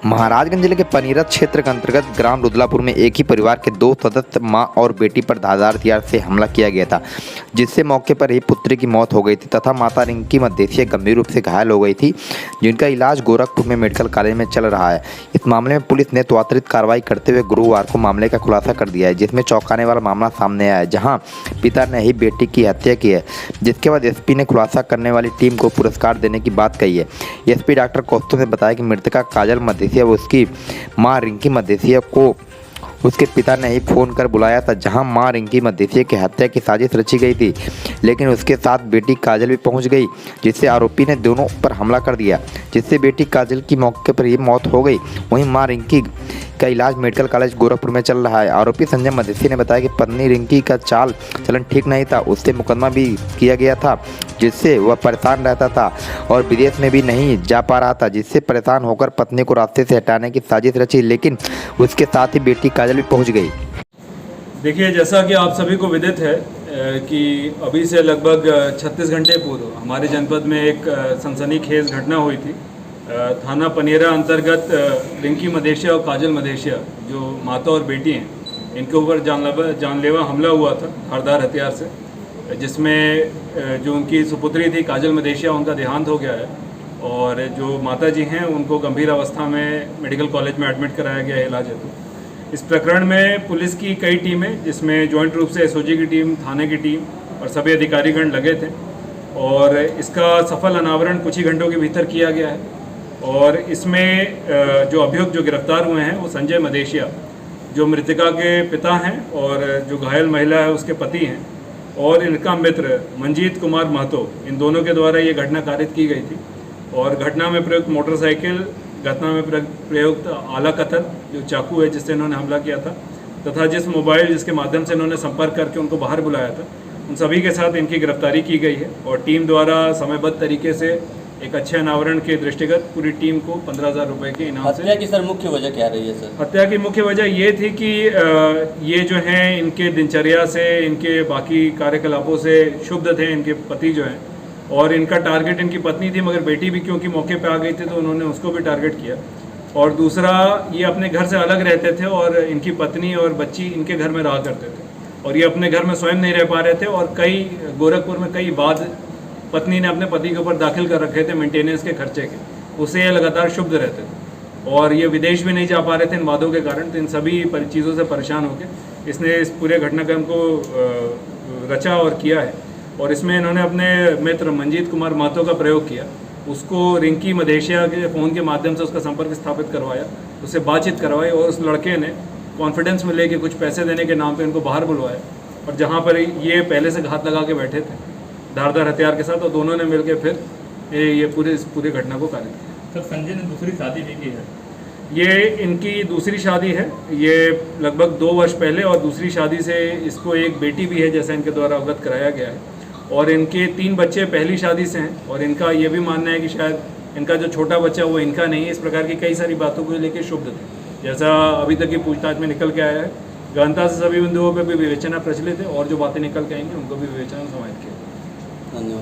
महाराजगंज जिले के पनीरत क्षेत्र के अंतर्गत ग्राम रुदलापुर में एक ही परिवार के दो सदस्य मां और बेटी पर धारदार हथियार से हमला किया गया था, जिससे मौके पर ही पुत्री की मौत हो गई थी तथा माता रिंकी मदेसिया गंभीर रूप से घायल हो गई थी, जिनका इलाज गोरखपुर में मेडिकल कॉलेज में चल रहा है। इस मामले में पुलिस ने त्वरित कार्रवाई करते हुए गुरुवार को मामले का खुलासा कर दिया है, जिसमें चौंकाने वाला मामला सामने आया है, जहाँ पिता ने ही बेटी की हत्या की है। जिसके बाद एसपी ने खुलासा करने वाली टीम को पुरस्कार देने की बात कही है। एसपी डॉक्टर कौस्तुभ ने बताया कि मृतका काजल मदेसिया व उसकी मां रिंकी मदेसिया को उसके पिता ने ही फ़ोन कर बुलाया था, जहां मां रिंकी मदेसिया की हत्या की साजिश रची गई थी, लेकिन उसके साथ बेटी काजल भी पहुंच गई, जिससे आरोपी ने दोनों पर हमला कर दिया, जिससे बेटी काजल की मौके पर ही मौत हो गई। वहीं मां रिंकी का इलाज मेडिकल कॉलेज गोरखपुर में चल रहा है। आरोपी संजय मदेसिया ने बताया कि पत्नी रिंकी का चाल चलन ठीक नहीं था, उससे मुकदमा भी किया गया था, जिससे वह परेशान रहता था और विदेश में भी नहीं जा पा रहा था, जिससे परेशान होकर पत्नी को रास्ते से हटाने की साजिश रची, लेकिन उसके साथ ही बेटी काजल भी पहुंच गई। देखिए, जैसा कि आप सभी को विदित है कि अभी से लगभग 36 घंटे पूर्व हमारे जनपद में एक सनसनीखेज घटना हुई थी। थाना पनेरा अंतर्गत रिंकी मदेसिया और काजल मदेसिया जो माता और बेटी हैं, इनके ऊपर जानलेवा हमला हुआ था धारदार हथियार से, जिसमें जो उनकी सुपुत्री थी काजल मदेसिया, उनका देहांत हो गया है और जो माता जी हैं उनको गंभीर अवस्था में मेडिकल कॉलेज में एडमिट कराया गया है इलाज हेतु। इस प्रकरण में पुलिस की कई टीमें, जिसमें जॉइंट रूप से एसओजी की टीम, थाने की टीम और सभी अधिकारीगण लगे थे और इसका सफल अनावरण कुछ ही घंटों के भीतर किया गया है। और इसमें जो अभियुक्त जो गिरफ्तार हुए हैं वो संजय मदेसिया, जो मृतका के पिता हैं, और जो घायल महिला है उसके पति हैं, और इनका मित्र मंजीत कुमार महतो, इन दोनों के द्वारा ये घटना कारित की गई थी। और घटना में प्रयुक्त मोटरसाइकिल, घटना में प्रयुक्त आला कतर जो चाकू है जिससे इन्होंने हमला किया था, तथा जिस मोबाइल जिसके माध्यम से इन्होंने संपर्क करके उनको बाहर बुलाया था, उन सभी के साथ इनकी गिरफ्तारी की गई है। और टीम द्वारा समयबद्ध तरीके से एक अच्छे अनावरण के दृष्टिगत पूरी टीम को 15,000 रुपये के इनाम से। हत्या की सर मुख्य वजह क्या रही है सर? हत्या की मुख्य वजह ये थी कि ये जो हैं इनके दिनचर्या से, इनके बाकी कार्यकलापों से क्षुब्ध थे इनके पति जो हैं, और इनका टारगेट इनकी पत्नी थी, मगर बेटी भी क्योंकि मौके पे आ गई थी तो उन्होंने उसको भी टारगेट किया। और दूसरा, ये अपने घर से अलग रहते थे और इनकी पत्नी और बच्ची इनके घर में रहा करते थे, और ये अपने घर में स्वयं नहीं रह पा रहे थे, और कई गोरखपुर में कई बाद पत्नी ने अपने पति के ऊपर दाखिल कर रखे थे मेंटेनेंस के खर्चे के, उससे ये लगातार क्षुब्ध रहते थे और ये विदेश भी नहीं जा पा रहे थे इन वादों के कारण। तो इन सभी चीज़ों से परेशान होकर इसने इस पूरे घटनाक्रम को रचा और किया है। और इसमें इन्होंने अपने मित्र मंजीत कुमार महतो का प्रयोग किया, उसको रिंकी मदेसिया के फ़ोन के माध्यम से उसका संपर्क स्थापित करवाया, उससे बातचीत करवाई, और उस लड़के ने कॉन्फिडेंस में लेके कुछ पैसे देने के नाम पे इनको बाहर बुलवाया, और जहाँ पर ये पहले से घात लगा के बैठे थे धारदार हथियार के साथ, और दोनों ने मिलकर फिर ये पूरी घटना को कारित किया। सर, संजय ने दूसरी शादी भी की है? ये इनकी दूसरी शादी है, ये लगभग 2 वर्ष पहले, और दूसरी शादी से इसको एक बेटी भी है जैसा इनके द्वारा अवगत कराया गया है, और इनके 3 बच्चे पहली शादी से हैं, और इनका ये भी मानना है कि शायद इनका जो छोटा बच्चा वो इनका नहीं है। इस प्रकार की कई सारी बातों को लेकर क्षुब्ध थे, जैसा अभी तक की पूछताछ में निकल के आया है। गहनता से सभी बिंदुओं पर भी विवेचना प्रचलित है, और जो बातें निकल के आएंगी उनको भी विवेचना में समाहित किया। धन्यवाद।